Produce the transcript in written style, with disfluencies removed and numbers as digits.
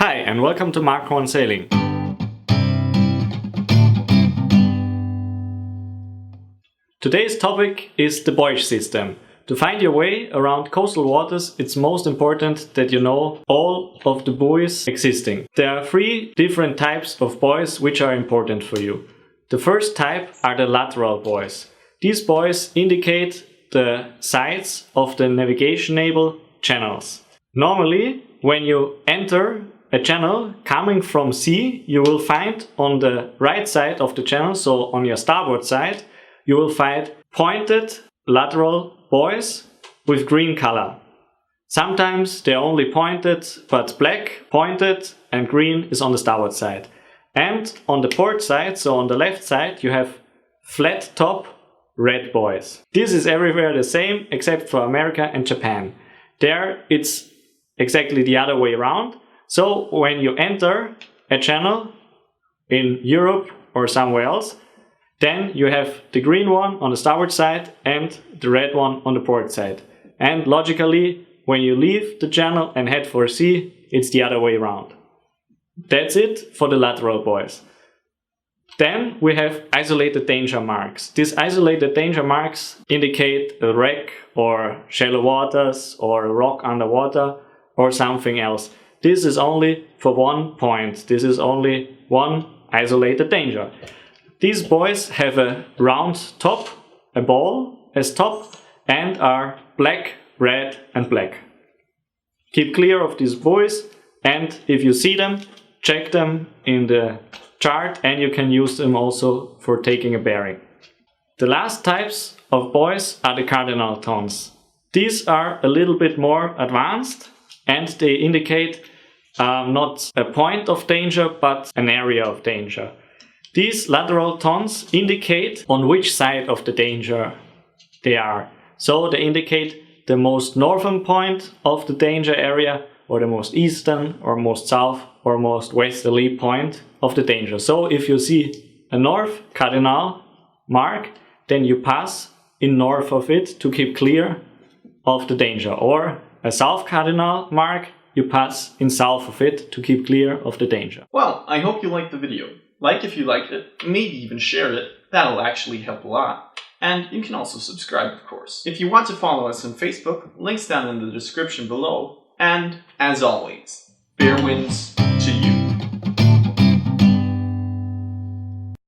Hi and welcome to Marc Sailing. Today's topic is the buoyage system. To find your way around coastal waters, it's most important that you know all of the buoys existing. There are three different types of buoys which are important for you. The first type are the lateral buoys. These buoys indicate the sides of the navigation-able channels. Normally, when you enter a channel coming from sea, you will find on the right side of the channel, so on your starboard side, you will find pointed lateral buoys with green color. Sometimes they're only pointed, but black, pointed, and green is on the starboard side. And on the port side, so on the left side, you have flat top red buoys. This is everywhere the same except for America and Japan. There it's exactly the other way around. So when you enter a channel in Europe or somewhere else, then you have the green one on the starboard side and the red one on the port side. And logically, when you leave the channel and head for sea, it's the other way around. That's it for the lateral buoys. Then we have isolated danger marks. These isolated danger marks indicate a wreck or shallow waters or a rock underwater or something else. This is only for one point. This is only one isolated danger. These buoys have a round top, a ball as top, and are black, red and black. Keep clear of these buoys, and if you see them, check them in the chart and you can use them also for taking a bearing. The last types of buoys are the Cardinal Tones. These are a little bit more advanced and they indicate not a point of danger but an area of danger. These lateral tones indicate on which side of the danger they are. So they indicate the most northern point of the danger area or the most eastern or most south or most westerly point of the danger. So if you see a north cardinal mark, then you pass in north of it to keep clear of the danger. Or a south cardinal mark, you pass in south of it to keep clear of the danger. Well, I hope you liked the video. Like if you liked it, maybe even share it. That'll actually help a lot. And you can also subscribe, of course. If you want to follow us on Facebook, links down in the description below. And as always, fair winds,